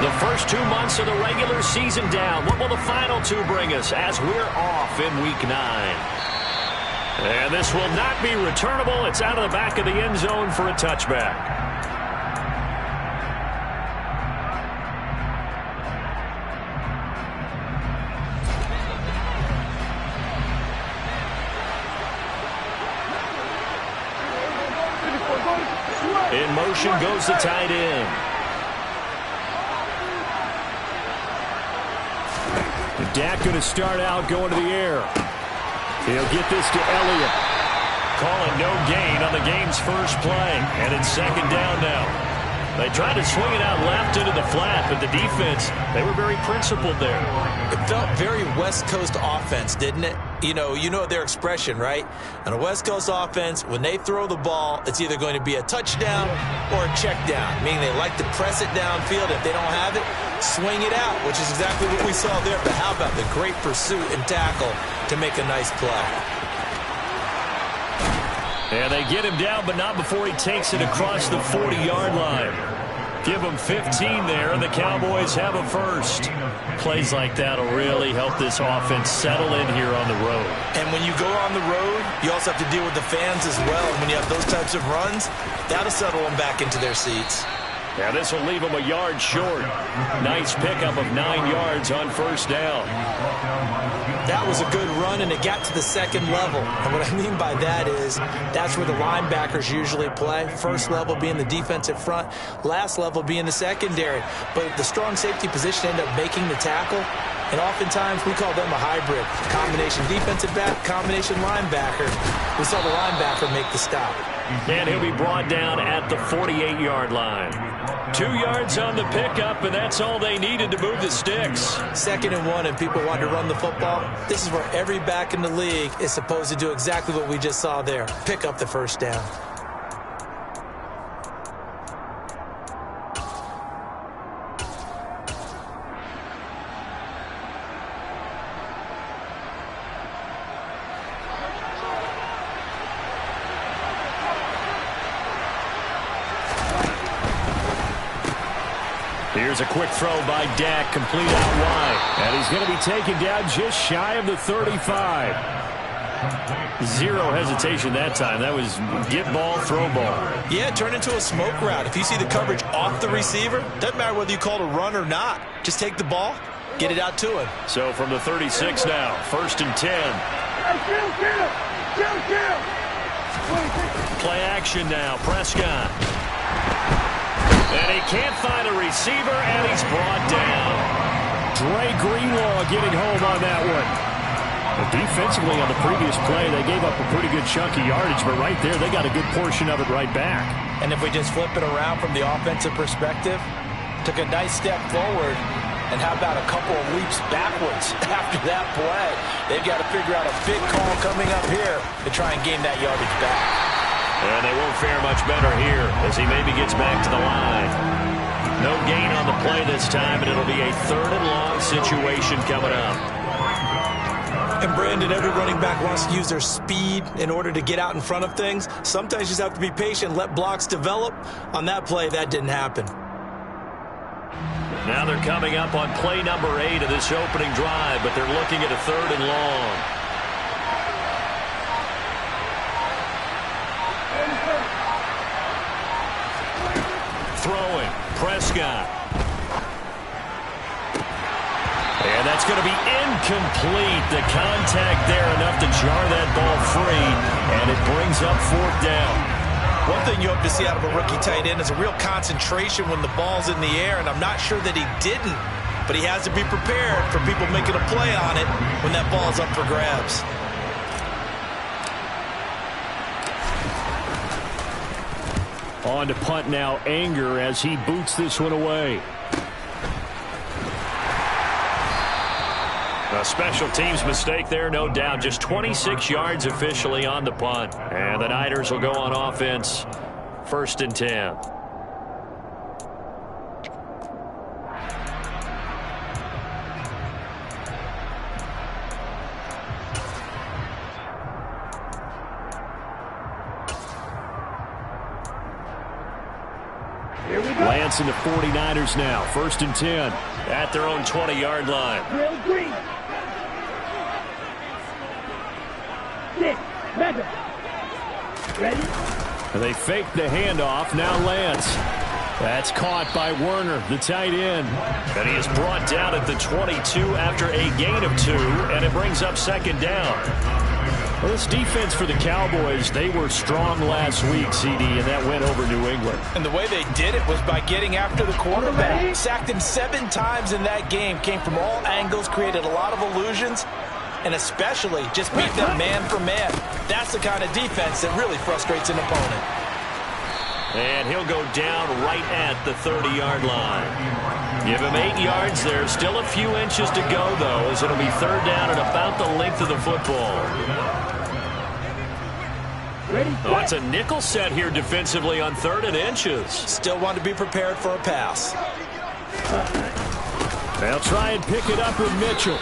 The first 2 months of the regular season down. What will the final 2 bring us as we're off in Week 9? And this will not be returnable. It's out of the back of the end zone for a touchback. In motion goes the tight end. Dak going to start out going to the air. He'll get this to Elliott. Calling no gain on the game's first play. And it's second down now. They tried to swing it out left into the flat, but the defense, they were very principled there. It felt very West Coast offense, didn't it? You know their expression, right? On a West Coast offense, when they throw the ball, it's either going to be a touchdown or a check down, meaning they like to press it downfield. If they don't have it, swing it out, which is exactly what we saw there. But how about the great pursuit and tackle to make a nice play? And they get him down, but not before he takes it across the 40-yard line. Give them 15 there, and the Cowboys have a first. Plays like that will really help this offense settle in here on the road. And when you go on the road, you also have to deal with the fans as well. And when you have those types of runs, that'll settle them back into their seats. Now this will leave them a yard short. Nice pickup of 9 yards on first down. That was a good run, and it got to the second level. And what I mean by that is that's where the linebackers usually play. First level being the defensive front, last level being the secondary. But the strong safety position ended up making the tackle, and oftentimes we call them a hybrid. Combination defensive back, combination linebacker. We saw the linebacker make the stop. And he'll be brought down at the 48-yard line. 2 yards on the pickup, and that's all they needed to move the sticks. 2nd and 1, and people want to run the football. This is where every back in the league is supposed to do exactly what we just saw there. Pick up the first down. Here's a quick throw by Dak, complete out wide. And he's going to be taken down just shy of the 35. Zero hesitation that time. That was get ball, throw ball. Yeah, it turned into a smoke route. If you see the coverage off the receiver, doesn't matter whether you call it a run or not. Just take the ball, get it out to him. So from the 36 now, 1st and 10. Play action now, Prescott. And he can't find a receiver, and he's brought down. Dre Greenlaw getting home on that one. But defensively on the previous play, they gave up a pretty good chunk of yardage, but right there, they got a good portion of it right back. And if we just flip it around from the offensive perspective, took a nice step forward, and how about a couple of leaps backwards after that play? They've got to figure out a big call coming up here to try and gain that yardage back. And they won't fare much better here as he maybe gets back to the line. No gain on the play this time, and it'll be a 3rd and long situation coming up. And Brandon, every running back wants to use their speed in order to get out in front of things. Sometimes you just have to be patient, let blocks develop. On that play, that didn't happen. Now they're coming up on play number 8 of this opening drive, but they're looking at a 3rd and long. Throwing, Prescott. And that's going to be incomplete. The contact there enough to jar that ball free, and it brings up 4th down. One thing you hope to see out of a rookie tight end is a real concentration when the ball's in the air, and I'm not sure that he didn't, but he has to be prepared for people making a play on it when that ball's up for grabs. On to punt now, Anger, as he boots this one away. A special teams mistake there, no doubt. Just 26 yards officially on the punt. And the Niners will go on offense. 1st and 10. Lance and the 49ers now. 1st and 10 at their own 20-yard line. Green. 6, 7. Ready? They fake the handoff. Now Lance. That's caught by Werner, the tight end. And he is brought down at the 22 after a gain of 2, and it brings up 2nd down. Well, this defense for the Cowboys, they were strong last week, CD, and that went over New England. And the way they did it was by getting after the quarterback. Sacked him 7 times in that game. Came from all angles, created a lot of illusions, and especially just beat them man for man. That's the kind of defense that really frustrates an opponent. And he'll go down right at the 30-yard line. Give him 8 yards there. Still a few inches to go, though, as it'll be 3rd down at about the length of the football. Oh, it's a nickel set here defensively on 3rd and inches. Still want to be prepared for a pass. They'll try and pick it up with Mitchell.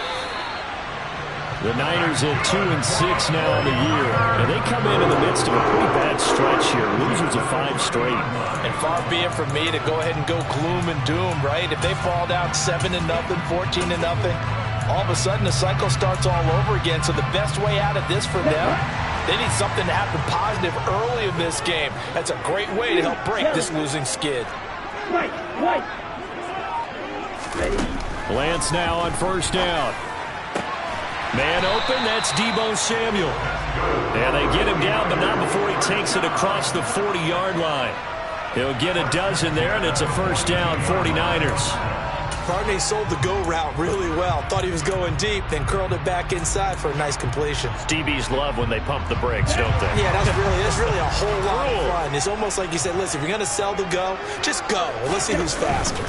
The Niners at 2-6 now on the year. And they come in the midst of a pretty bad stretch here. Losers of 5 straight. And far be it from me to go ahead and go gloom and doom, right? If they fall down 7-0, 14-0, all of a sudden the cycle starts all over again. So the best way out of this for them, they need something to happen positive early in this game. That's a great way to help break this losing skid. Right. Ready? Lance now on 1st down. Man open, that's Deebo Samuel. And they get him down, but not before he takes it across the 40-yard line. He'll get a dozen there, and it's a 1st down, 49ers. Carney sold the go route really well. Thought he was going deep, then curled it back inside for a nice completion. DBs love when they pump the brakes, don't they? Yeah, that's really a whole lot of fun. It's almost like you said, listen, if you're going to sell the go, just go. Well, let's see who's faster.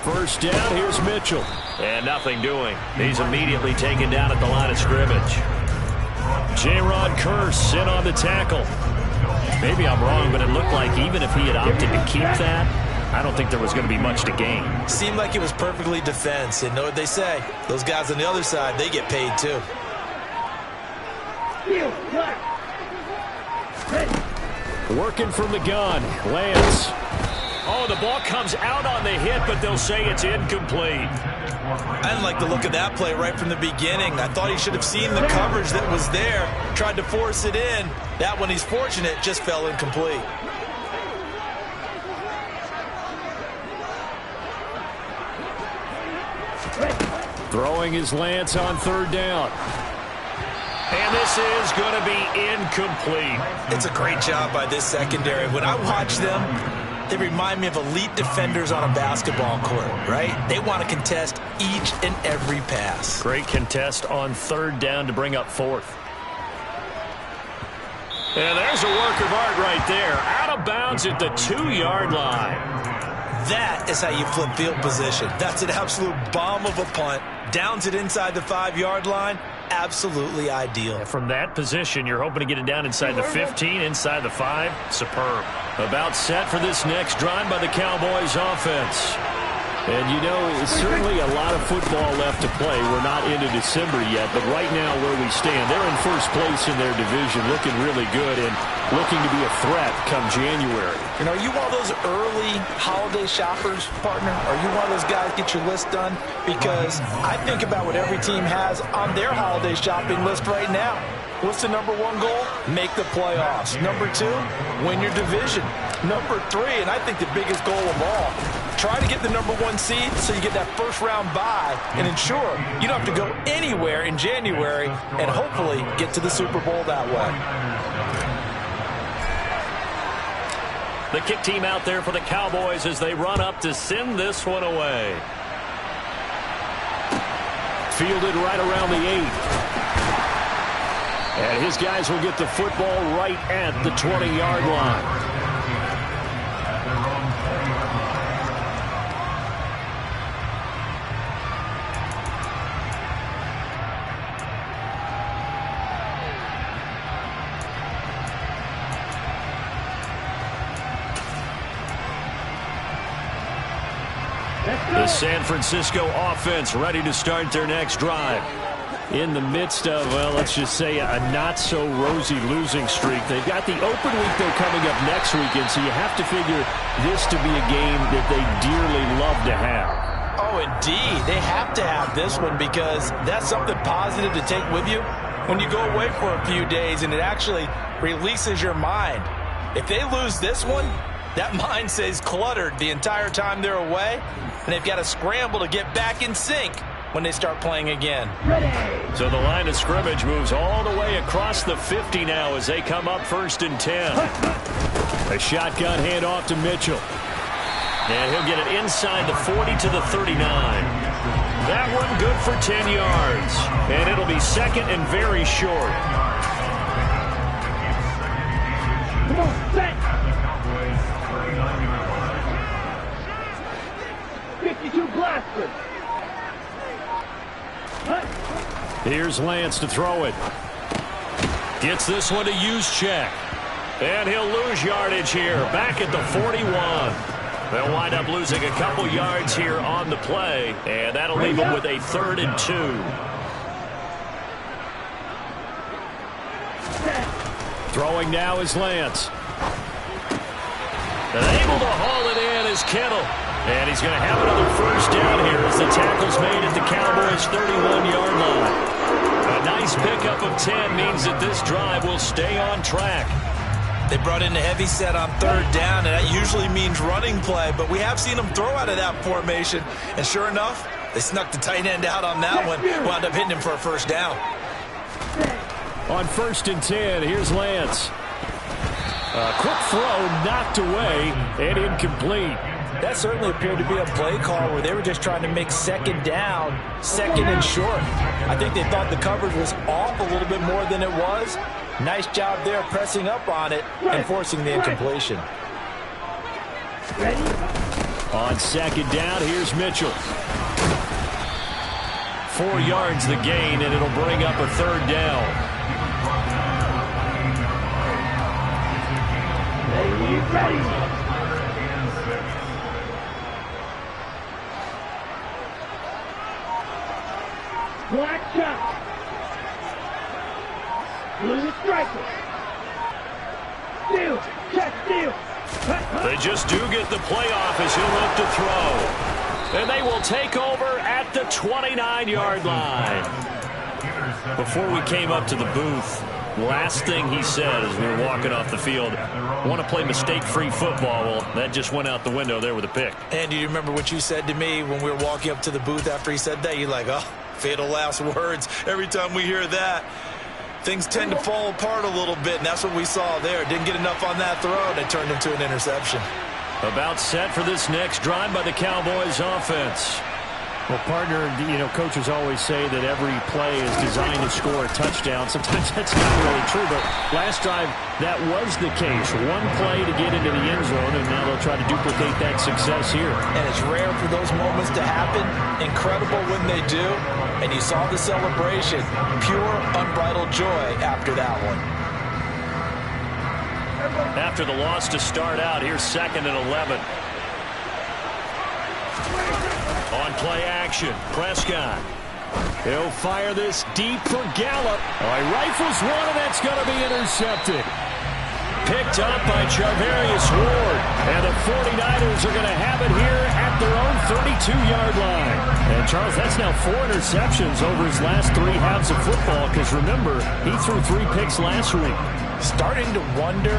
1st down, here's Mitchell. And nothing doing. He's immediately taken down at the line of scrimmage. J-Rod Kearse in on the tackle. Maybe I'm wrong, but it looked like even if he had opted to keep that, I don't think there was going to be much to gain. Seemed like it was perfectly defense. And know what they say? Those guys on the other side, they get paid too. Working from the gun, Lance. Oh, the ball comes out on the hit, but they'll say it's incomplete. I didn't like the look of that play right from the beginning. I thought he should have seen the coverage that was there, tried to force it in. That one, he's fortunate, just fell incomplete. Throwing is Lance on 3rd down. And this is going to be incomplete. It's a great job by this secondary. When I watch them, they remind me of elite defenders on a basketball court, right? They want to contest each and every pass. Great contest on 3rd down to bring up 4th. And there's a work of art right there. Out of bounds at the 2-yard line. That is how you flip field position. That's an absolute bomb of a punt. Downs it inside the 5-yard line. Absolutely ideal. From that position, you're hoping to get it down inside the 15, inside the 5. Superb. About set for this next drive by the Cowboys offense. And, you know, it's certainly a lot of football left to play. We're not into December yet, but right now where we stand, they're in 1st place in their division, looking really good and looking to be a threat come January. And are you one of those early holiday shoppers, partner? Are you one of those guys get your list done? Because I think about what every team has on their holiday shopping list right now. What's the number 1 goal? Make the playoffs. Number 2, win your division. Number 3, and I think the biggest goal of all, try to get the number 1 seed so you get that 1st round bye and ensure you don't have to go anywhere in January and hopefully get to the Super Bowl that way. The kick team out there for the Cowboys as they run up to send this one away. Fielded right around the 8. And his guys will get the football right at the 20-yard line. The San Francisco offense ready to start their next drive. in the midst of, well, let's just say a not-so-rosy losing streak. They've got the open week, though, coming up next weekend, so you have to figure this to be a game that they dearly love to have. Oh, indeed. They have to have this one because that's something positive to take with you when you go away for a few days, and it actually releases your mind. If they lose this one, that mind stays cluttered the entire time they're away, and they've got to scramble to get back in sync when they start playing again. So the line of scrimmage moves all the way across the 50 now as they come up 1st and 10. A shotgun handoff to Mitchell. And he'll get it inside the 40 to the 39. That one good for 10 yards. And it'll be 2nd and very short. Come on, set. 52 blaster. Here's Lance to throw it. Gets this one to Juszczyk. And he'll lose yardage here. Back at the 41. They'll wind up losing a couple yards here on the play. And that'll leave them with a 3rd and 2. Throwing now is Lance. And able to haul it in is Kittle. And he's going to have another 1st down here as the tackle's made at the Cowboys' 31-yard line. A nice pickup of 10 means that this drive will stay on track. They brought in a heavy set on 3rd down, and that usually means running play, but we have seen them throw out of that formation. And sure enough, they snuck the tight end out on that one, wound up hitting him for a 1st down. On 1st and 10, here's Lance. A quick throw knocked away and incomplete. That certainly appeared to be a play call where they were just trying to make 2nd down, 2nd and short. I think they thought the coverage was off a little bit more than it was. Nice job there pressing up on it and forcing the incompletion. On 2nd down, here's Mitchell. 4 yards the gain, and it'll bring up a 3rd down. Ready. Black shot. Blue striker. Steal. Check steal. They just do get the playoff as he'll look to throw. And they will take over at the 29-yard line. Before we came up to the booth, last thing he said as we were walking off the field, want to play mistake-free football. Well, that just went out the window there with a pick. And do you remember what you said to me when we were walking up to the booth after he said that? You're like, oh, fatal last words. Every time we hear that, things tend to fall apart a little bit, and that's what we saw there. Didn't get enough on that throw, and it turned into an interception. About set for this next drive by the Cowboys offense. Well, partner, you know, coaches always say that every play is designed to score a touchdown. Sometimes that's not really true, but last drive, that was the case. One play to get into the end zone, and now they'll try to duplicate that success here. And it's rare for those moments to happen. Incredible when they do. And you saw the celebration. Pure, unbridled joy after that one. After the loss to start out, here's 2nd and 11. On play action, Prescott. He'll fire this deep for Gallup. Oh, he rifles one, and that's going to be intercepted. Picked up by Charvarius Ward. And the 49ers are going to have it here at their own 32-yard line. And, Charles, that's now 4 interceptions over his last 3 halves of football, because, remember, he threw 3 picks last week. Starting to wonder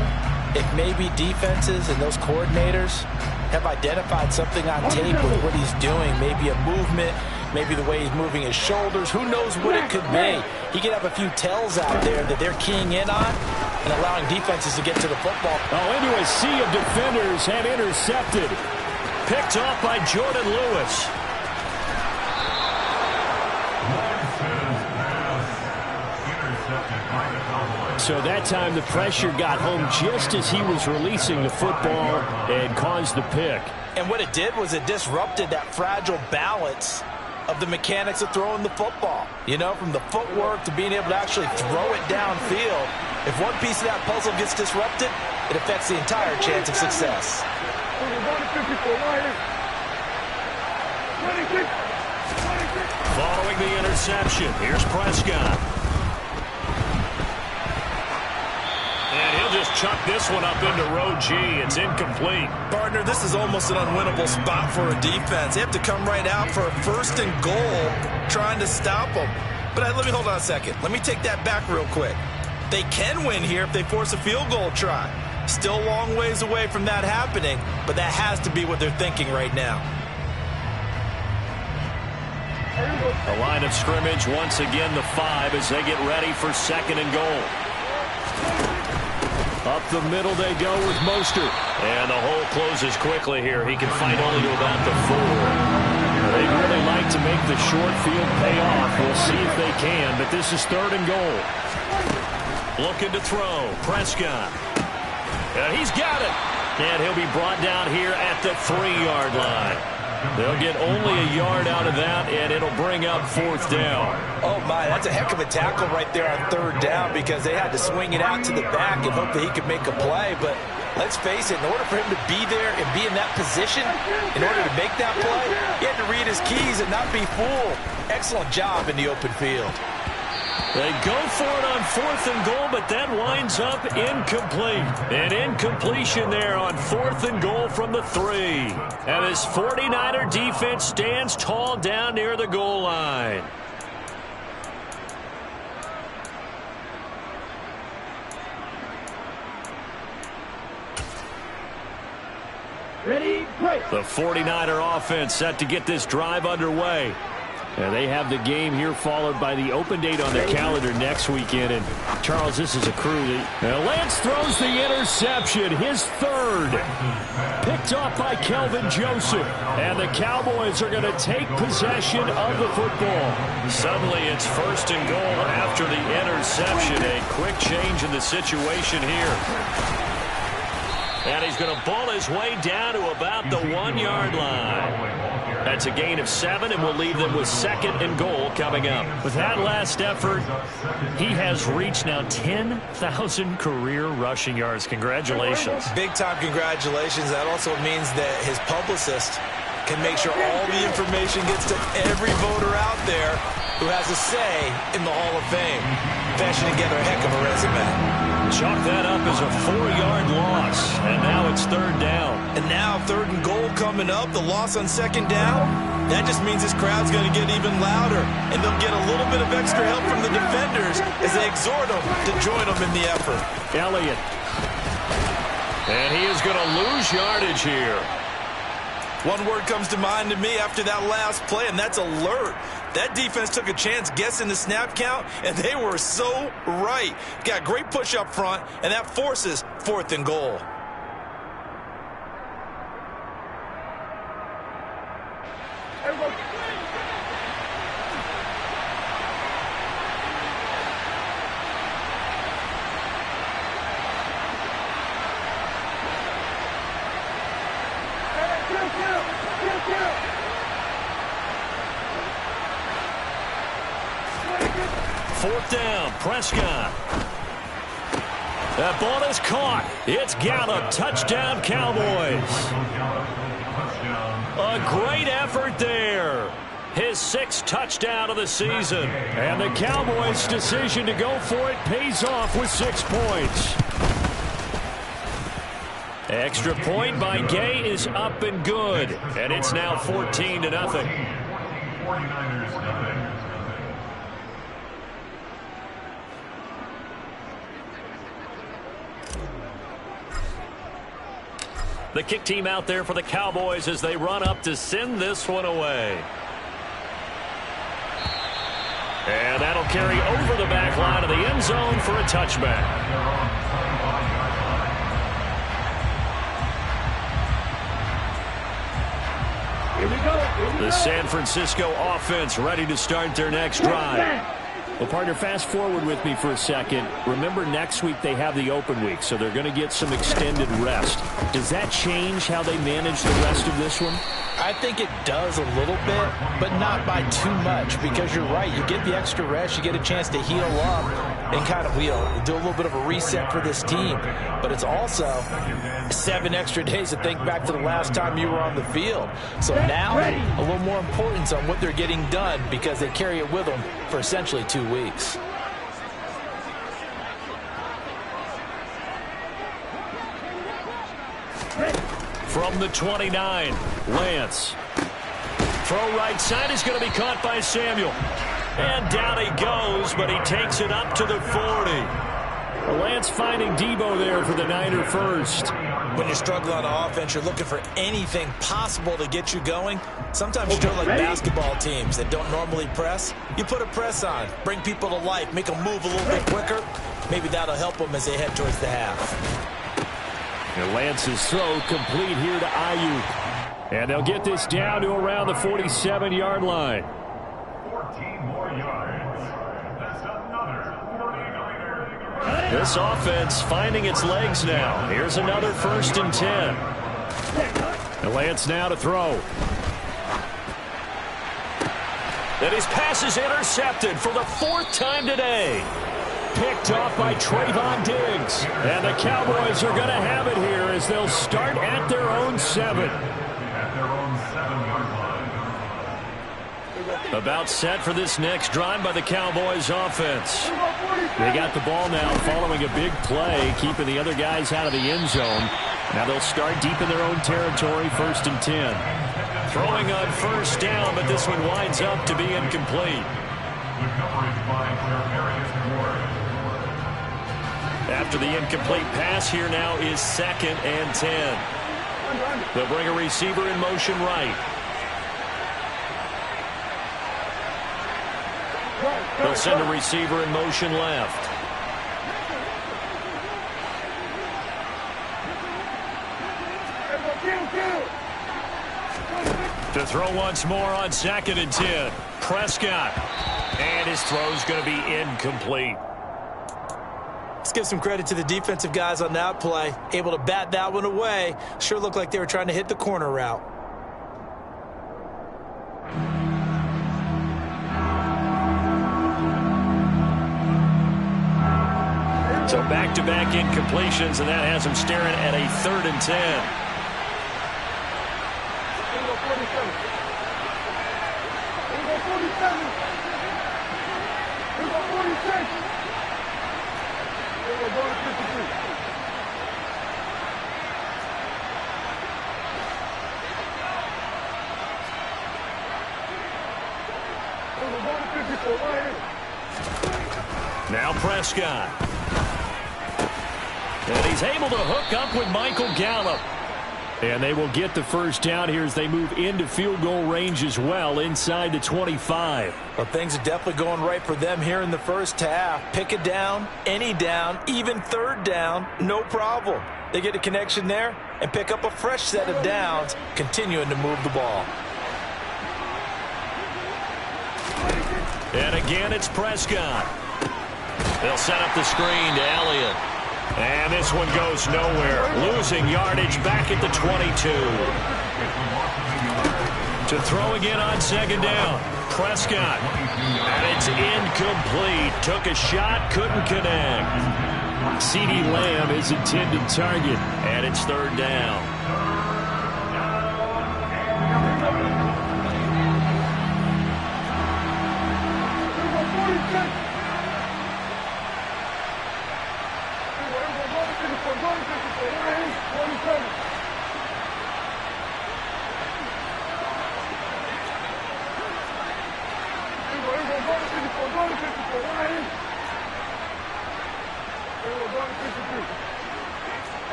if maybe defenses and those coordinators have identified something on tape with what he's doing. Maybe a movement, maybe the way he's moving his shoulders. Who knows what it could be? He could have a few tells out there that they're keying in on and allowing defenses to get to the football. Oh, into a sea of defenders and intercepted. Picked off by Jordan Lewis. So that time the pressure got home just as he was releasing the football and caused the pick. And what it did was it disrupted that fragile balance of the mechanics of throwing the football. You know, from the footwork to being able to actually throw it downfield. If one piece of that puzzle gets disrupted, it affects the entire chance of success. Following the interception, here's Prescott. And he'll just chuck this one up into row G. It's incomplete. Partner, this is almost an unwinnable spot for a defense. They have to come right out for a 1st and goal trying to stop them. But let me hold on a second. Let me take that back real quick. They can win here if they force a field goal try. Still a long ways away from that happening, but that has to be what they're thinking right now. The line of scrimmage, once again, the 5 as they get ready for 2nd and goal. Up the middle they go with Mostert. And the hole closes quickly here. He can fight only to about the 4. They'd really like to make the short field pay off. We'll see if they can, but this is 3rd and goal. Looking to throw. Prescott. And he's got it. And he'll be brought down here at the 3-yard line. They'll get only a yard out of that, and it'll bring up 4th down. Oh, my, that's a heck of a tackle right there on 3rd down because they had to swing it out to the back and hope that he could make a play. But let's face it, in order for him to be there and be in that position, in order to make that play, he had to read his keys and not be fooled. Excellent job in the open field. They go for it on 4th and goal, but that winds up incomplete. An incompletion there on 4th and goal from the 3. And this 49er defense stands tall down near the goal line. Ready, break. The 49er offense set to get this drive underway. And they have the game here followed by the open date on their calendar next weekend. And, Charles, this is a crew that... Lance throws the interception, his 3rd. Picked off by Kelvin Joseph. And the Cowboys are going to take possession of the football. Suddenly it's 1st and goal after the interception. A quick change in the situation here. And he's going to ball his way down to about the 1-yard line. That's a gain of 7, and we'll leave them with 2nd and goal coming up. With that last effort, he has reached now 10,000 career rushing yards. Congratulations. Big-time congratulations. That also means that his publicist can make sure all the information gets to every voter out there who has a say in the Hall of Fame. Fashioning together a heck of a resume. Chalk that up as a 4-yard loss, and now it's 3rd down. And now 3rd and goal coming up, the loss on 2nd down. That just means this crowd's going to get even louder, and they'll get a little bit of extra help from the defenders as they exhort them to join them in the effort. Elliott. And he is going to lose yardage here. One word comes to mind to me after that last play, and that's alert. That defense took a chance guessing the snap count, and they were so right. Got great push up front, and that forces 4th and goal. Fourth down, Prescott. That ball is caught. It's Gallup. Touchdown, Cowboys. A great effort there. His 6th touchdown of the season. And the Cowboys' decision to go for it pays off with 6 points. Extra point by Gay is up and good. And it's now 14-0. The kick team out there for the Cowboys as they run up to send this one away. And that'll carry over the back line of the end zone for a touchback. Here we go. The San Francisco offense ready to start their next drive. Well, partner, fast forward with me for a second. Remember, next week they have the open week, so they're going to get some extended rest. Does that change how they manage the rest of this one? I think it does a little bit, but not by too much, because you're right. You get the extra rest. You get a chance to heal up. and kind of, do a little bit of a reset for this team. But it's also 7 extra days to think back to the last time you were on the field. So now, a little more importance on what they're getting done because they carry it with them for essentially 2 weeks. From the 29, Lance. Throw right side is going to be caught by Samuel. And down he goes, but he takes it up to the 40. Lance finding Debo there for the Niner first. When you're struggling on offense, you're looking for anything possible to get you going. Sometimes you do it like basketball teams that don't normally press. You put a press on, bring people to life, make them move a little bit quicker. Maybe that'll help them as they head towards the half. And Lance's throw complete here to Ayuk. And they'll get this down to around the 47-yard line. 14 more yards. That's another 49er. This offense finding its legs now. Here's another 1st and 10. And Lance now to throw. And his pass is intercepted for the 4th time today. Picked off by Trayvon Diggs. And the Cowboys are going to have it here as they'll start at their own 7. At their own 7-yard line. About set for this next drive by the Cowboys offense. They got the ball now following a big play, keeping the other guys out of the end zone. Now they'll start deep in their own territory, 1st and 10. Throwing on 1st down, but this one winds up to be incomplete. The coverage by Querarius Ward. After the incomplete pass, here now is 2nd and 10. They'll bring a receiver in motion right. They'll send a receiver in motion left. To throw once more on 2nd and 10. Prescott. And his throw's going to be incomplete. Let's give some credit to the defensive guys on that play. Able to bat that one away. Sure looked like they were trying to hit the corner route. So back-to-back incompletions, and that has him staring at a 3rd and 10. Now Prescott. And he's able to hook up with Michael Gallup. And they will get the 1st down here as they move into field goal range as well, inside the 25. Well, things are definitely going right for them here in the 1st half. Pick it down, any down, even 3rd down, no problem. They get a connection there and pick up a fresh set of downs, continuing to move the ball. And again, it's Prescott. They'll set up the screen to Elliott. And this one goes nowhere. Losing yardage back at the 22. To throw again on 2nd down. Prescott. And it's incomplete. Took a shot, couldn't connect. CeeDee Lamb is intended target. And it's 3rd down.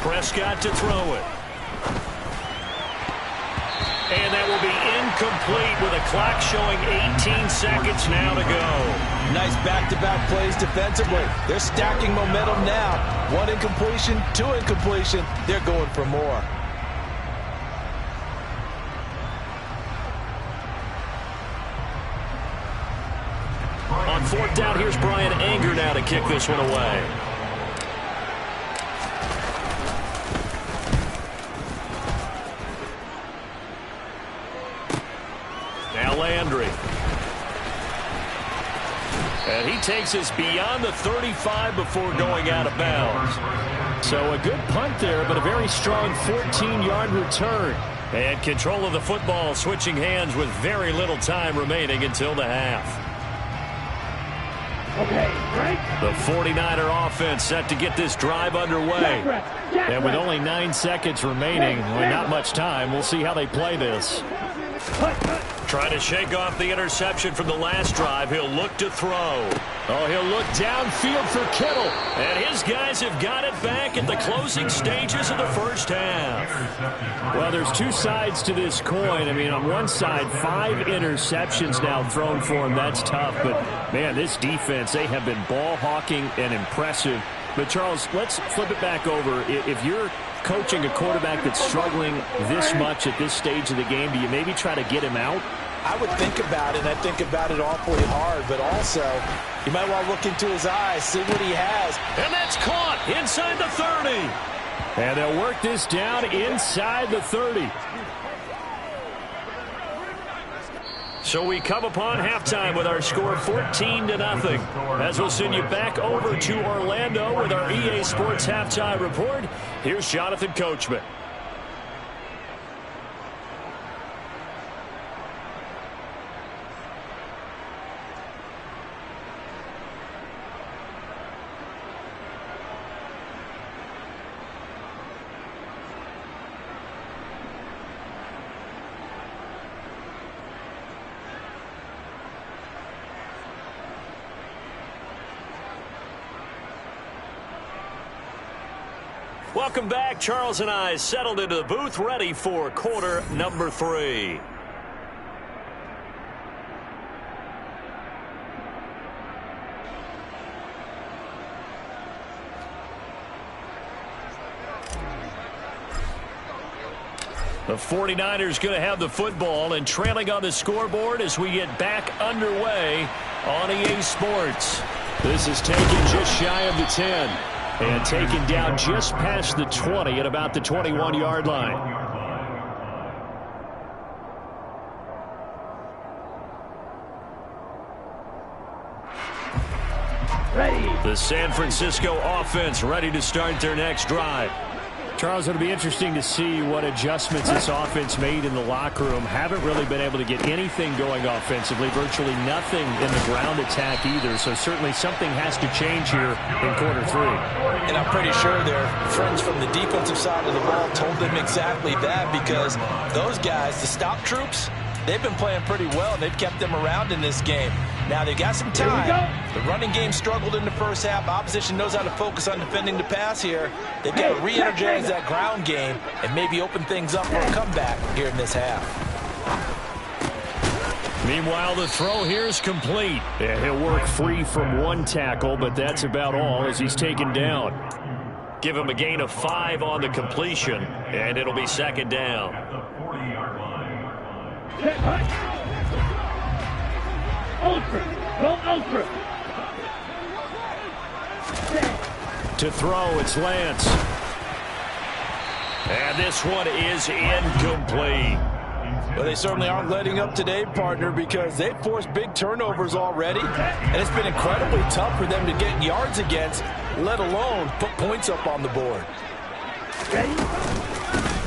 Prescott to throw it. And that will be incomplete with a clock showing 18 seconds now to go. Nice back-to-back plays defensively. They're stacking momentum now. 1 incompletion, 2 incompletion. They're going for more. On 4th down, here's Brian Anger now to kick this one away. Now Landry. And he takes us beyond the 35 before going out of bounds. So a good punt there, but a very strong 14-yard return. And control of the football switching hands with very little time remaining until the half. The 49er offense set to get this drive underway. And with only 9 seconds remaining, not much time, we'll see how they play this. Trying to shake off the interception from the last drive. He'll look to throw. Oh, he'll look downfield for Kittle. And his guys have got it back at the closing stages of the first half. Well, there's two sides to this coin. I mean, on one side, 5 interceptions now thrown for him. That's tough. But, man, this defense, they have been ball hawking and impressive. But, Charles, let's flip it back over. If you're coaching a quarterback that's struggling this much at this stage of the game, do you maybe try to get him out? I would think about it, and I think about it awfully hard, but also you might want to look into his eyes, see what he has. And that's caught inside the 30. And they'll work this down inside the 30. So we come upon halftime with our score 14-0. As we'll send you back over to Orlando with our EA Sports Halftime Report, here's Jonathan Coachman. Welcome back. Charles and I settled into the booth, ready for quarter number 3. The 49ers going to have the football and trailing on the scoreboard as we get back underway on EA Sports. This is taken just shy of the 10. And taken down just past the 20 at about the 21-yard line. The San Francisco offense ready to start their next drive. Charles, it'll be interesting to see what adjustments this offense made in the locker room. Haven't really been able to get anything going offensively. Virtually nothing in the ground attack either. So certainly something has to change here in quarter 3. And I'm pretty sure their friends from the defensive side of the ball told them exactly that, because those guys, the stop troops, they've been playing pretty well. They've kept them around in this game. Now they've got some time. The running game struggled in the first half. Opposition knows how to focus on defending the pass here. They've got to re-energize that ground game and maybe open things up for a comeback here in this half. Meanwhile, the throw here is complete. Yeah, he'll work free from one tackle, but that's about all as he's taken down. Give him a gain of 5 on the completion, and it'll be second down. Ultra. To throw, it's Lance. And this one is incomplete. Well, they certainly aren't letting up today, partner, because they've forced big turnovers already, and it's been incredibly tough for them to get yards against, let alone put points up on the board.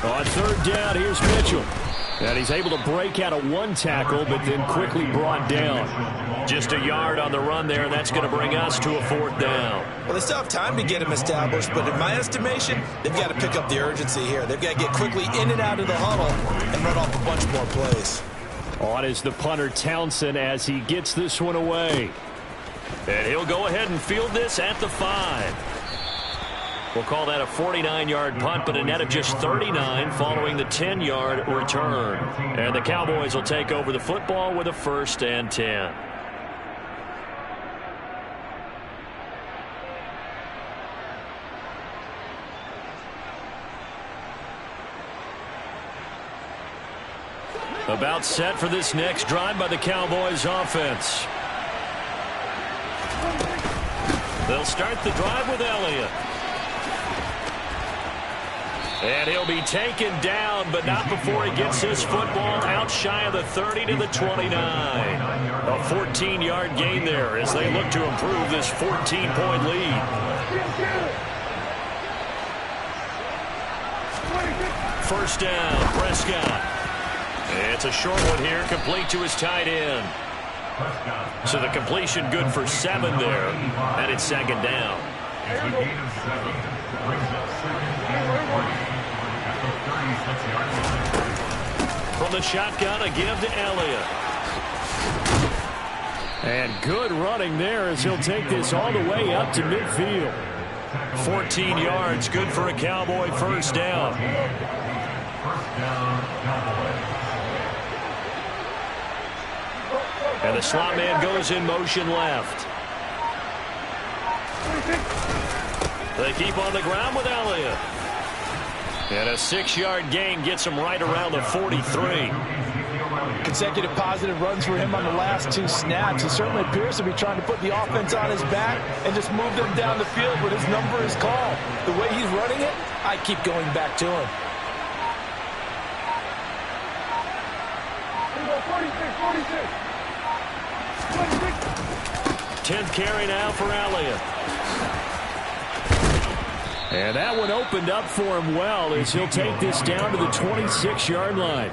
On third down, here's Mitchell. And he's able to break out of one tackle, but then quickly brought down. Just a yard on the run there, and that's going to bring us to a 4th down. Well, they still have time to get him established, but in my estimation, they've got to pick up the urgency here. They've got to get quickly in and out of the huddle and run off a bunch more plays. On is the punter, Townsend, as he gets this one away. And he'll go ahead and field this at the 5. We'll call that a 49-yard punt, but a net of just 39 following the 10-yard return. And the Cowboys will take over the football with a 1st and 10. About set for this next drive by the Cowboys offense. They'll start the drive with Elliott. And he'll be taken down, but not before he gets his football out shy of the 30 to the 29. A 14-yard gain there as they look to improve this 14-point lead. First down, Prescott. It's a short one here, complete to his tight end. So the completion good for 7 there, and it's second down. From the shotgun, a give to Elliott. And good running there as he'll take this all the way up to midfield. 14 yards, good for a Cowboy first down. And the slot man goes in motion left. They keep on the ground with Elliott. And a 6-yard gain gets him right around the 43. Consecutive positive runs for him on the last 2 snaps. He certainly appears to be trying to put the offense on his back and just move them down the field, but his number is called. The way he's running it, I keep going back to him. 10th carry now for Elliott. And that one opened up for him well as he'll take this down to the 26-yard line.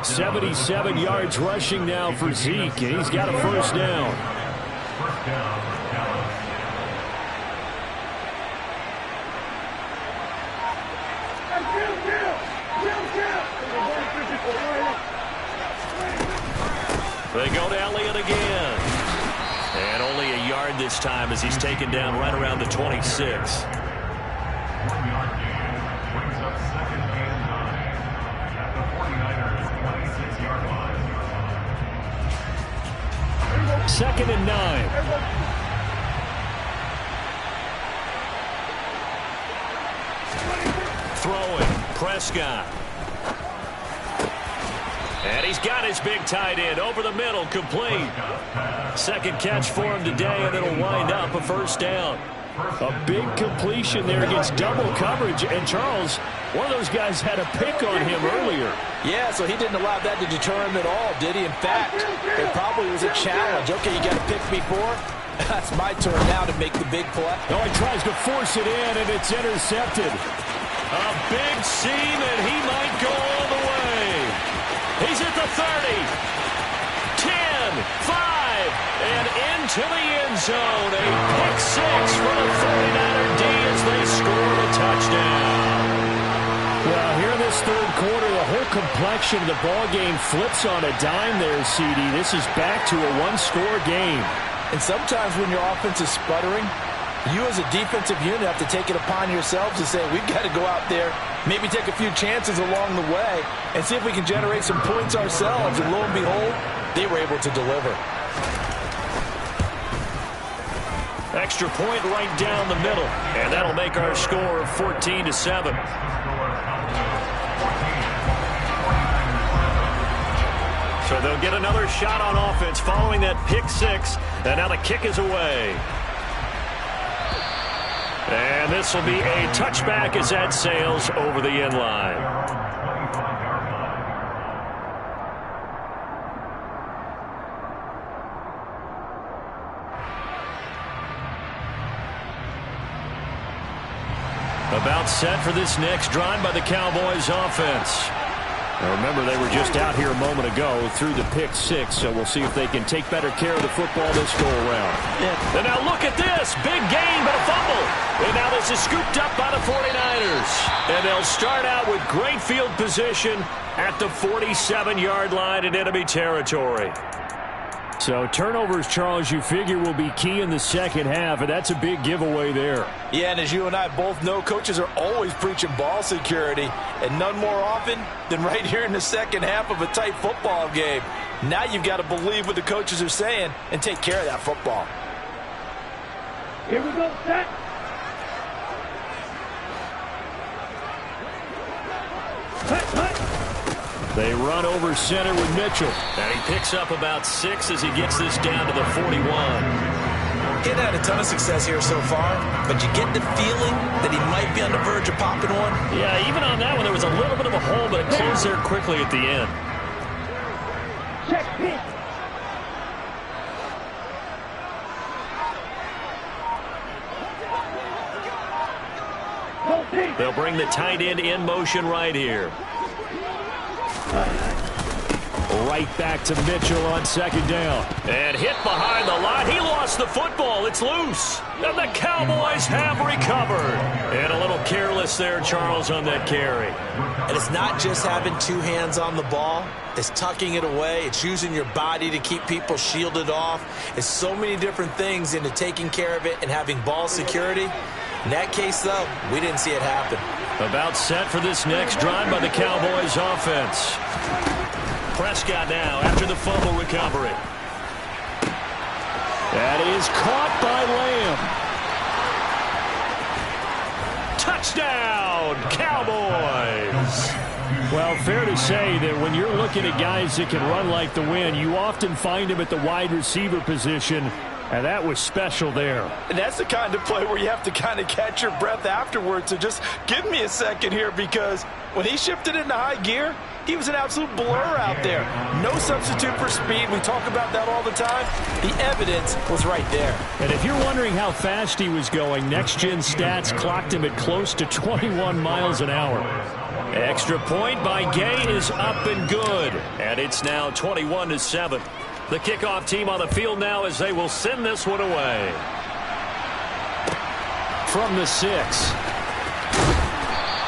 77 yards rushing now for Zeke, and he's got a first down. They go to Elliott again. And only a yard this time as he's taken down right around the 26. Second and 9. Throwing, Prescott. And he's got his big tight end over the middle, complete. Second catch for him today, and it'll wind up a first down. A big completion there against double coverage. And Charles, one of those guys had a pick on him earlier. Yeah, so he didn't allow that to deter him at all, did he? In fact, it probably was a challenge. Okay, you got to pick me for? That's my turn now to make the big play. Oh, he tries to force it in, and it's intercepted. A big seam, and he might go all the way. He's at the 30. 10, 5, and into the end zone. A pick 6 for the 49er D as they score a touchdown. Well, here in this third quarter, the whole complexion of the ball game flips on a dime there, CD. This is back to a one-score game. And sometimes when your offense is sputtering, you as a defensive unit have to take it upon yourselves to say, we've got to go out there, maybe take a few chances along the way, and see if we can generate some points ourselves. And lo and behold, they were able to deliver. Extra point right down the middle, and that'll make our score 14-7. So they'll get another shot on offense following that pick 6, and now the kick is away. And this will be a touchback as that sails over the end line. About set for this next drive by the Cowboys offense. Now remember, they were just out here a moment ago through the pick 6, so we'll see if they can take better care of the football this go-around. Yeah. And now look at this. Big gain, but a fumble. And now this is scooped up by the 49ers. And they'll start out with great field position at the 47-yard line in enemy territory. So turnovers, Charles, you figure will be key in the second half, and that's a big giveaway there. Yeah, and as you and I both know, coaches are always preaching ball security, and none more often than right here in the second half of a tight football game. Now you've got to believe what the coaches are saying and take care of that football. Here we go, set. They run over center with Mitchell. And he picks up about 6 as he gets this down to the 41. He hadn't had a ton of success here so far, but you get the feeling that he might be on the verge of popping one. Yeah, even on that one, there was a little bit of a hole, but it closed there quickly at the end. Check pitch. They'll bring the tight end in motion right here. Right back to Mitchell on second down. And hit behind the line. He lost the football. It's loose. And the Cowboys have recovered. And a little careless there, Charles, on that carry. And it's not just having two hands on the ball. It's tucking it away. It's using your body to keep people shielded off. It's so many different things into taking care of it and having ball security. In that case, though, we didn't see it happen. About set for this next drive by the Cowboys offense. Prescott now after the fumble recovery. That is caught by Lamb. Touchdown, Cowboys. Well, fair to say that when you're looking at guys that can run like the wind, you often find them at the wide receiver position. And that was special there. And that's the kind of play where you have to kind of catch your breath afterwards. So just give me a second here, because when he shifted into high gear, he was an absolute blur out there. No substitute for speed. We talk about that all the time. The evidence was right there. And if you're wondering how fast he was going, Next Gen Stats clocked him at close to 21 miles an hour. Extra point by Gay is up and good. And it's now 21-7. The kickoff team on the field now as they will send this one away. From the 6.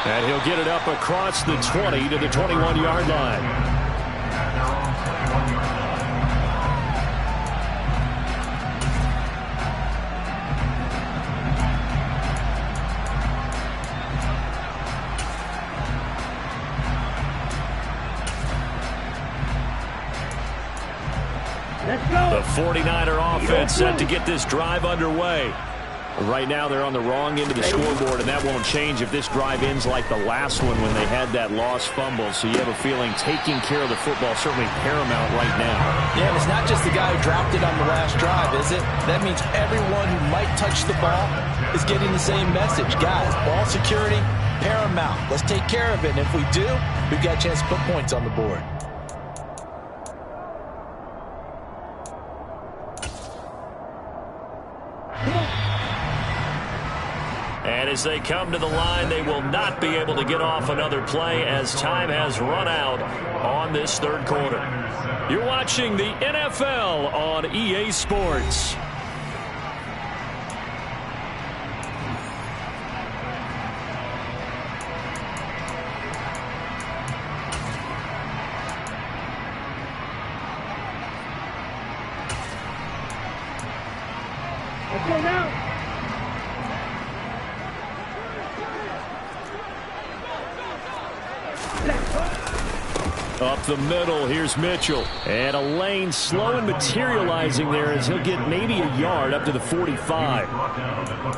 And he'll get it up across the 20 to the 21-yard line. The 49er offense set to get this drive underway. Right now they're on the wrong end of the scoreboard, and that won't change if this drive ends like the last one when they had that lost fumble. So you have a feeling taking care of the football certainly paramount right now. Yeah, and it's not just the guy who dropped it on the last drive, is it? That means everyone who might touch the ball is getting the same message. Guys, ball security, paramount. Let's take care of it, and if we do, we've got a chance to put points on the board. And as they come to the line, they will not be able to get off another play as time has run out on this third quarter. You're watching the NFL on EA Sports. Let's go now. Up the middle, here's Mitchell. And a lane slow and materializing there as he'll get maybe a yard up to the 45.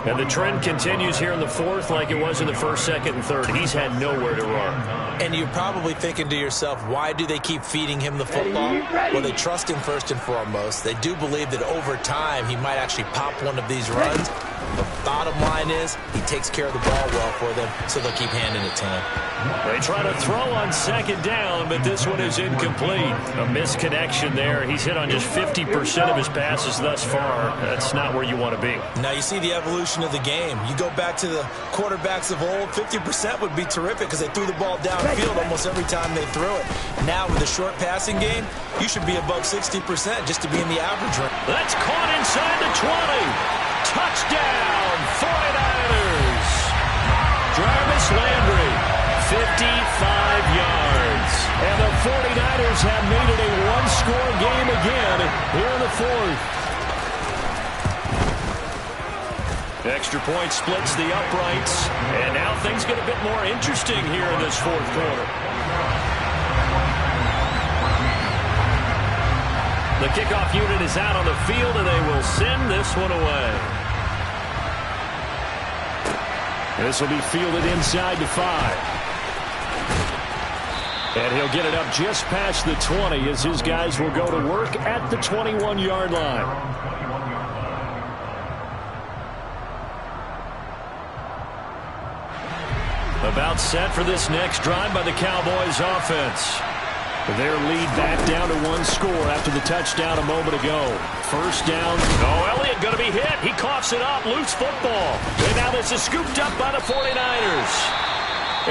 And the trend continues here in the fourth like it was in the first, second, and third. He's had nowhere to run. And you're probably thinking to yourself, why do they keep feeding him the football? Well, they trust him first and foremost. They do believe that over time he might actually pop one of these runs. The bottom line is he takes care of the ball well for them, so they'll keep handing it to him. They try to throw on second down, but this one is incomplete. A misconnection there. He's hit on just 50% of his passes thus far. That's not where you want to be. Now you see the evolution of the game. You go back to the quarterbacks of old, 50% would be terrific because they threw the ball downfield almost every time they threw it. Now with a short passing game, you should be above 60% just to be in the average range. That's caught inside the 20. Touchdown, 49ers. Jarvis Landry, 55 yards. And the 49ers have made it a one-score game again here in the fourth. Extra point splits the uprights. And now things get a bit more interesting here in this fourth quarter. The kickoff unit is out on the field, and they will send this one away. This will be fielded inside the 5. And he'll get it up just past the 20 as his guys will go to work at the 21-yard line. About set for this next drive by the Cowboys offense. Their lead back down to one score after the touchdown a moment ago. First down. Oh, Elliott going to be hit. He coughs it up. Loose football. And now this is scooped up by the 49ers.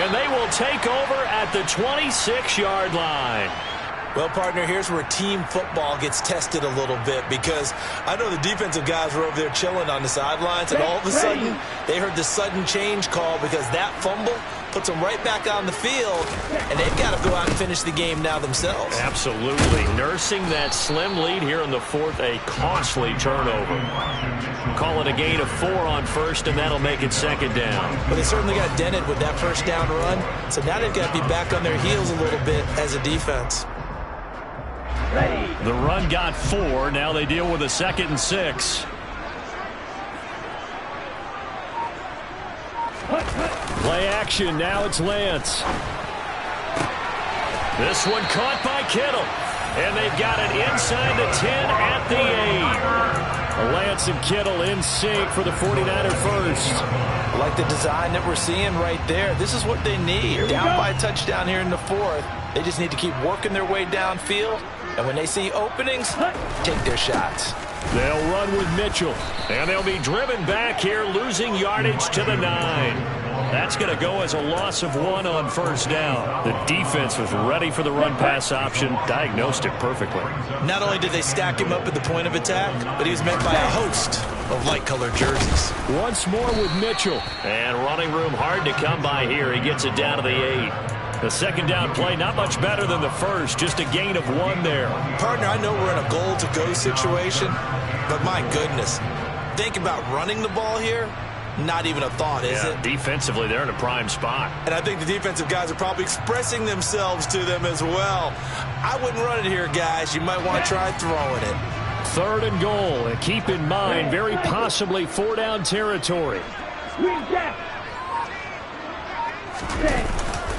And they will take over at the 26-yard line. Well, partner, here's where team football gets tested a little bit, because I know the defensive guys were over there chilling on the sidelines, and all of a sudden they heard the sudden change call because that fumble puts them right back on the field, and they've got to go out and finish the game now themselves. Absolutely. Nursing that slim lead here in the fourth, a costly turnover. Call it a gain of 4 on first, and that'll make it second down. But they certainly got dented with that first down run, so now they've got to be back on their heels a little bit as a defense. The run got 4. Now they deal with a 2nd and 6. Play action. Now it's Lance. This one caught by Kittle. And they've got it inside the 10 at the 8. Lance and Kittle in sync for the 49er first. I like the design that we're seeing right there. This is what they need. Down by a touchdown here in the fourth. They just need to keep working their way downfield. And when they see openings, take their shots. They'll run with Mitchell. And they'll be driven back here, losing yardage to the 9. That's going to go as a loss of 1 on first down. The defense was ready for the run-pass option, diagnosed it perfectly. Not only did they stack him up at the point of attack, but he was met by a host of light-colored jerseys. Once more with Mitchell. And running room hard to come by here. He gets it down to the 8. The second down play, not much better than the first. Just a gain of 1 there. Partner, I know we're in a goal-to-go situation, but my goodness. Think about running the ball here. Not even a thought, is it? Defensively, they're in a prime spot. And I think the defensive guys are probably expressing themselves to them as well. I wouldn't run it here, guys. You might want to try throwing it. 3rd and goal. And keep in mind, very possibly 4-down territory.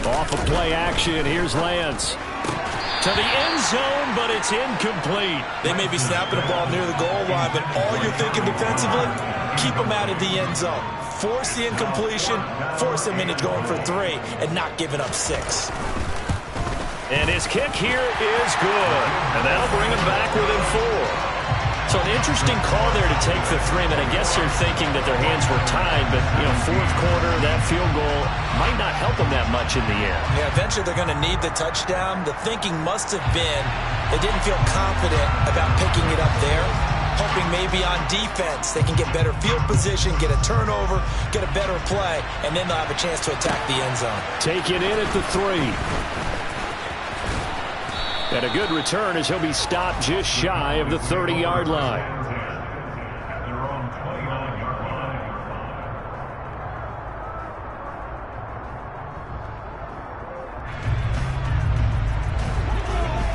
Off of play action, here's Lance. To the end zone, but it's incomplete. They may be snapping the ball near the goal line, but all you're thinking defensively, keep them out of the end zone. Force the incompletion, force them into going for 3, and not giving up 6. And his kick here is good. And that'll bring him back within 4. So an interesting call there to take the 3. And I guess they're thinking that their hands were tied, but, fourth quarter, that field goal might not help them that much in the end. Yeah, eventually they're going to need the touchdown. The thinking must have been they didn't feel confident about picking it up there, hoping maybe on defense they can get better field position, get a turnover, get a better play, and then they'll have a chance to attack the end zone. Take it in at the 3. And a good return as he'll be stopped just shy of the 30-yard line.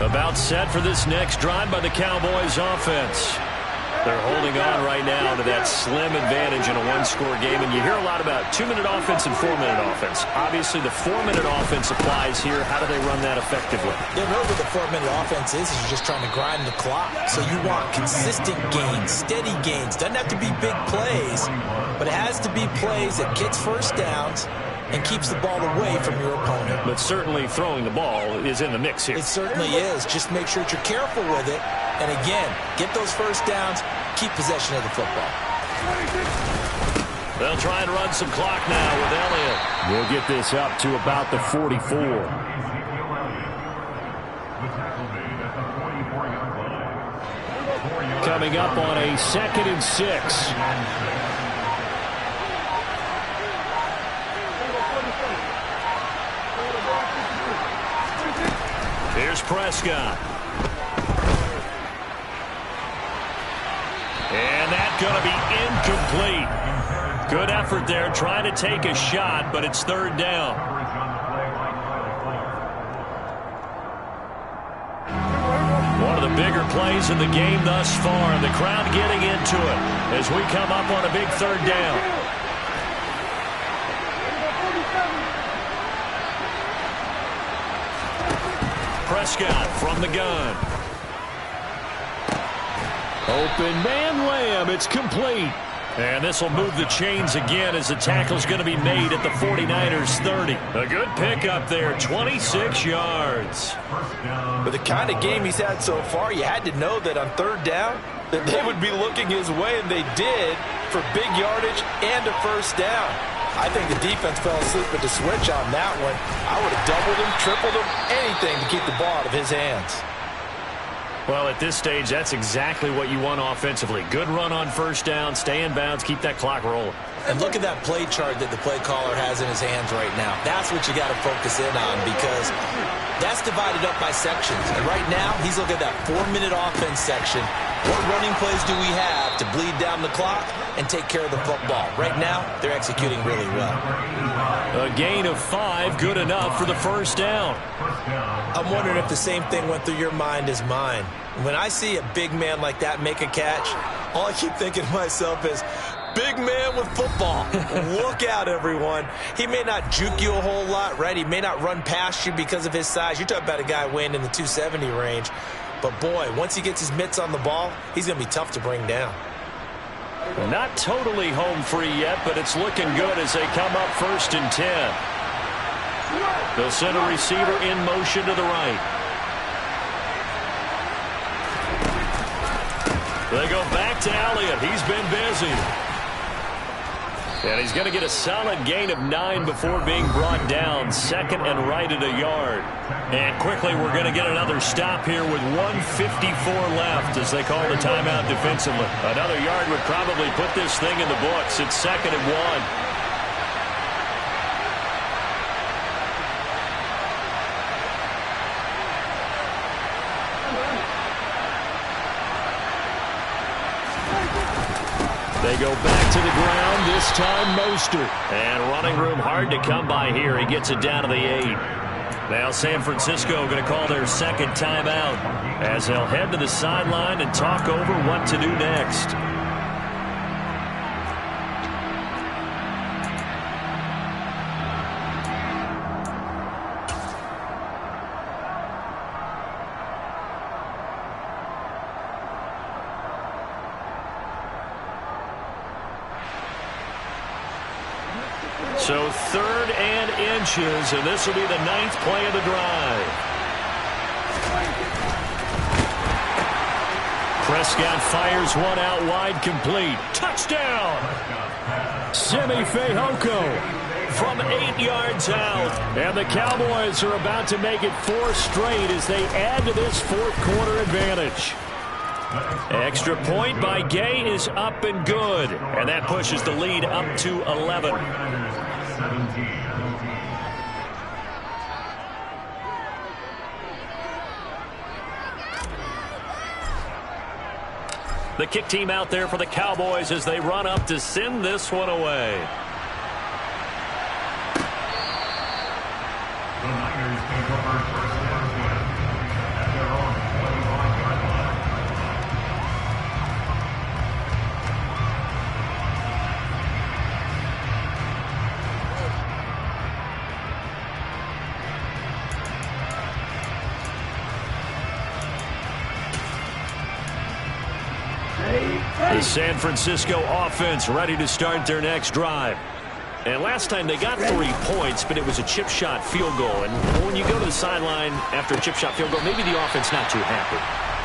About set for this next drive by the Cowboys offense. They're holding on right now to that slim advantage in a one-score game. And you hear a lot about 2-minute offense and 4-minute offense. Obviously, the 4-minute offense applies here. How do they run that effectively? Yeah, really what the 4-minute offense is you're just trying to grind the clock. So you want consistent gains, steady gains. Doesn't have to be big plays, but it has to be plays that gets first downs and keeps the ball away from your opponent. But certainly throwing the ball is in the mix here. It certainly is. Just make sure that you're careful with it. And again, get those first downs, keep possession of the football. They'll try and run some clock now with Elliott. We'll get this up to about the 44. Coming up on a 2nd and 6. Here's Prescott. And that's going to be incomplete. Good effort there, trying to take a shot, but it's 3rd down. One of the bigger plays in the game thus far, and the crowd getting into it as we come up on a big 3rd down. Prescott from the gun. Open man, Lamb. It's complete. And this will move the chains again as the tackle's going to be made at the 49ers 30. A good pickup there, 26 yards. With the kind of game he's had so far, you had to know that on third down that they would be looking his way, and they did, for big yardage and a first down. I think the defense fell asleep with the switch on that one. I would have doubled him, tripled him, anything to keep the ball out of his hands. Well, at this stage, that's exactly what you want offensively. Good run on first down, stay in bounds, keep that clock rolling. And look at that play chart that the play caller has in his hands right now. That's what you got to focus in on, because that's divided up by sections. And right now, he's looking at that 4-minute offense section. What running plays do we have to bleed down the clock and take care of the football? Right now, they're executing really well. A gain of 5, good enough for the first down. I'm wondering if the same thing went through your mind as mine. When I see a big man like that make a catch, all I keep thinking to myself is, big man with football. Look out, everyone. He may not juke you a whole lot, right? He may not run past you because of his size. You're talking about a guy weighing in the 270 range. But, boy, once he gets his mitts on the ball, he's going to be tough to bring down. Not totally home free yet, but it's looking good as they come up 1st and 10. They'll send a receiver in motion to the right. They go back to Elliott. He's been busy. And he's going to get a solid gain of 9 before being brought down. 2nd and right at a yard. And quickly we're going to get another stop here with 1:54 left as they call the timeout defensively. Another yard would probably put this thing in the books. It's 2nd and 1. They go back to the ground, this time Mostert. And running room hard to come by here. He gets it down to the 8. Now San Francisco going to call their 2nd timeout as they'll head to the sideline and talk over what to do next. So 3rd and inches, and this will be the 9th play of the drive. Prescott fires one out wide, complete. Touchdown! Simi Fehoko from 8 yards out. And the Cowboys are about to make it 4 straight as they add to this 4th quarter advantage. Extra point by Gay is up and good. And that pushes the lead up to 11. The kick team out there for the Cowboys as they run up to send this one away. The Niners take over first down at their own 25-yard line. The San Francisco offense ready to start their next drive. And last time they got 3 points, but it was a chip shot field goal. And when you go to the sideline after a chip shot field goal, maybe the offense not too happy.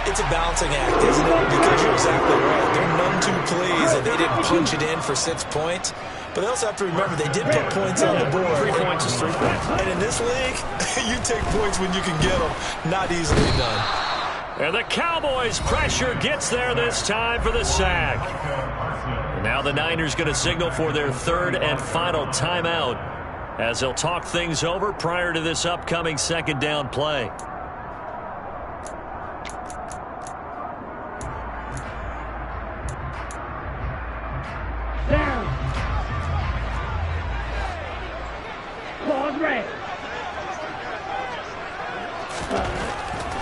It's a balancing act, isn't it? Because you're exactly right. They're none too pleased that they didn't punch it in for 6 points. But they also have to remember they did put points on the board. 3 points is 3 points. And in this league, you take points when you can get them. Not easily done. And the Cowboys' pressure gets there this time for the sack. And now the Niners going to signal for their 3rd and final timeout as they'll talk things over prior to this upcoming 2nd down play. Down. Claws red.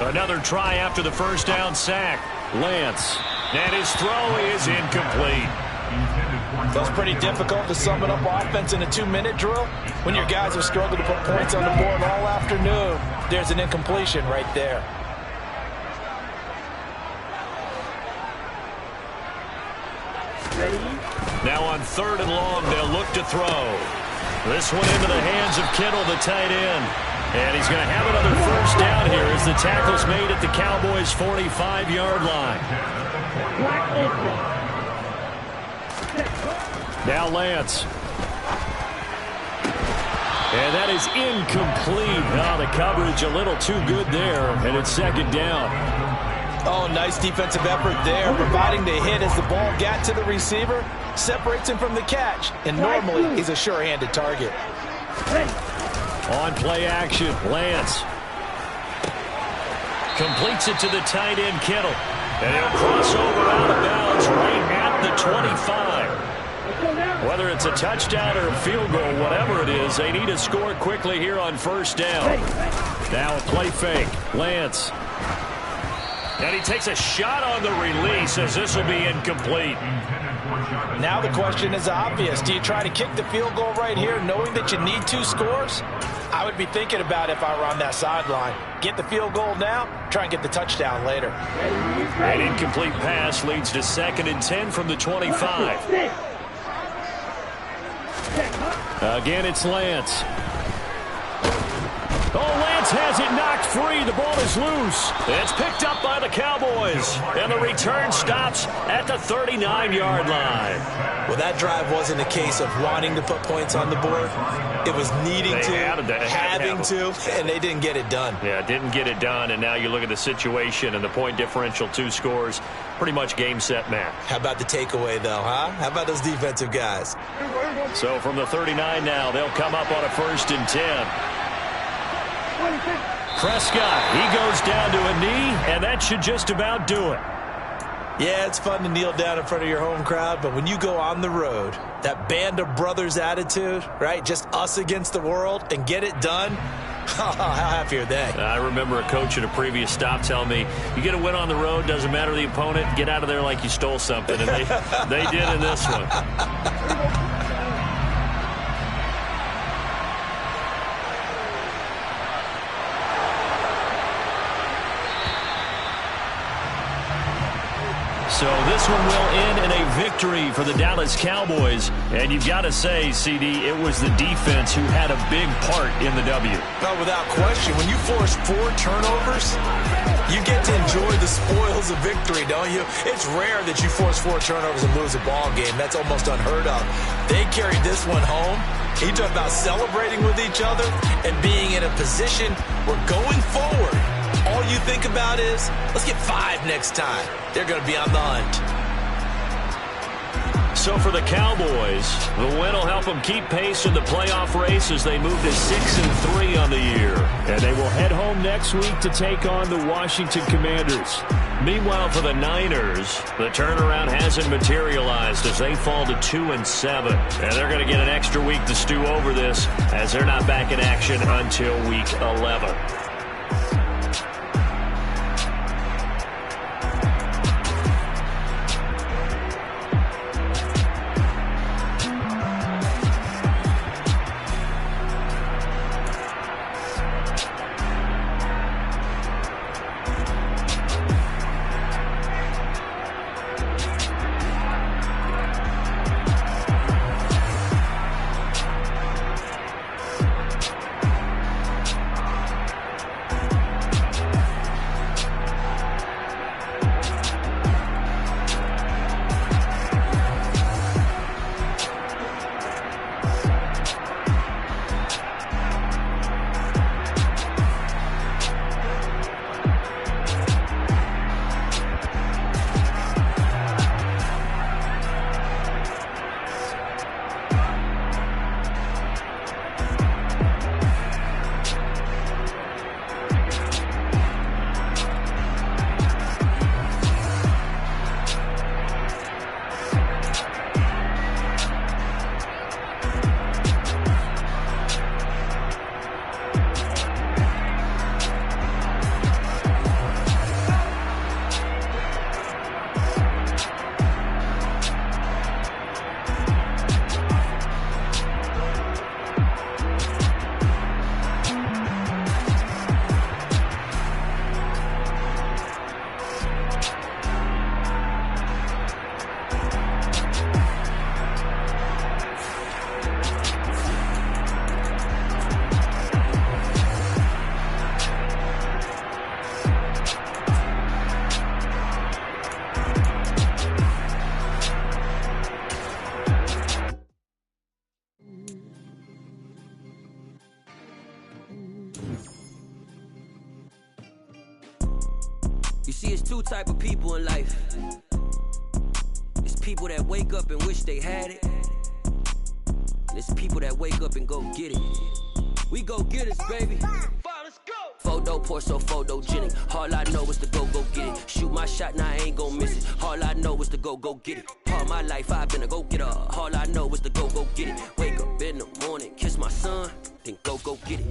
Another try after the first down sack. Lance. And his throw is incomplete. That's pretty difficult to sum it up offense in a 2-minute drill. When your guys have struggled to put points on the board all afternoon, there's an incompletion right there. Ready? 3rd and long. They'll look to throw. This one into the hands of Kittle, the tight end. And he's going to have another first down here as the tackle's made at the Cowboys' 45-yard line. Now Lance. And that is incomplete. Oh, the coverage a little too good there, and it's 2nd down. Oh, nice defensive effort there, providing the hit as the ball got to the receiver, separates him from the catch, and normally he's a sure-handed target. On play action, Lance completes it to the tight end, Kittle. And he'll cross over out of bounds right at the 25. Whether it's a touchdown or a field goal, whatever it is, they need to score quickly here on 1st down. Now a play fake, Lance. And he takes a shot on the release as this will be incomplete. Now the question is obvious. Do you try to kick the field goal right here knowing that you need 2 scores? I would be thinking about it if I were on that sideline. Get the field goal now, try and get the touchdown later. An incomplete pass leads to 2nd and 10 from the 25. Again, it's Lance. Oh, Lance has it knocked free. The ball is loose. It's picked up by the Cowboys. And the return stops at the 39-yard line. Well, that drive wasn't a case of wanting to put points on the board. It was needing to, having to, and they didn't get it done. Yeah, didn't get it done, and now you look at the situation and the point differential, 2 scores, pretty much game, set, match. How about the takeaway, though, huh? How about those defensive guys? So from the 39 now, they'll come up on a 1st and 10. Prescott, he goes down to a knee, and that should just about do it. Yeah, it's fun to kneel down in front of your home crowd, but when you go on the road, that band of brothers attitude, right, just us against the world, and get it done, how happy are they? I remember a coach at a previous stop telling me, you get a win on the road, doesn't matter the opponent, get out of there like you stole something, and they did in this one. So this one will end in a victory for the Dallas Cowboys. And you've got to say, CD, it was the defense who had a big part in the W. No, without question. When you force 4 turnovers, you get to enjoy the spoils of victory, don't you? It's rare that you force 4 turnovers and lose a ball game. That's almost unheard of. They carried this one home. You talk about celebrating with each other and being in a position where going forward, all you think about is, let's get 5 next time. They're going to be on the hunt. So for the Cowboys, the win will help them keep pace in the playoff race as they move to 6-3 on the year. And they will head home next week to take on the Washington Commanders. Meanwhile, for the Niners, the turnaround hasn't materialized as they fall to 2-7. And they're going to get an extra week to stew over this as they're not back in action until week 11. see, it's two type of people in life. It's people that wake up and wish they had it. And it's people that wake up and go get it. We go get it, baby. Let's go. Photo pour so photogenic. All I know is to go get it. Shoot my shot, now I ain't gon' miss it. All I know is to go get it. All my life I've been a go-getter. All I know is to go get it. Wake up in the morning, kiss my son, then go get it.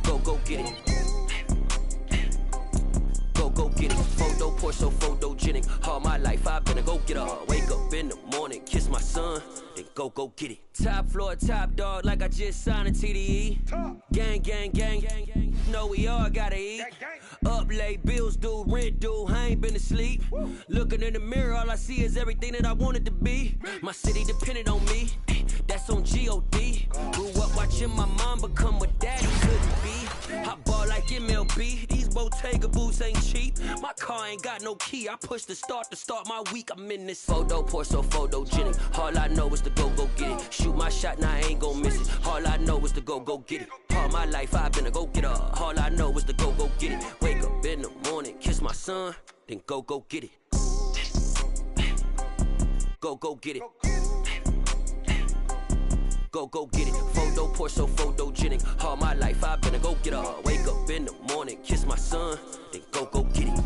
Go get it. Go get it. Photo pour so photogenic. All my life I've been a go-getter. Wake up in the morning, kiss my son, then go get it. Top floor, top dog, like I just signed a TDE. Gang. Know we all gotta eat. Up late, bills due, rent due, I ain't been asleep. Looking in the mirror, all I see is everything that I wanted to be. My city depended on me, that's on G.O.D. Grew up watching my mom become what daddy couldn't be. I ball like MLB, these Bottega boots ain't cheap. My car ain't got no key, I push the start to start my week. I'm in this photo pour so photogenic. All I know is to go get it. Shoot my shot, now I ain't gon' miss it. All I know is to go get it. All my life I've been a go-getter. All I know is to go get it. Wake up in the morning, kiss my son, then go get it. Go get it. Go get it. Photo pour so photogenic. All my life I've been a go-getter. Wake up in the morning, kiss my son, then go get it.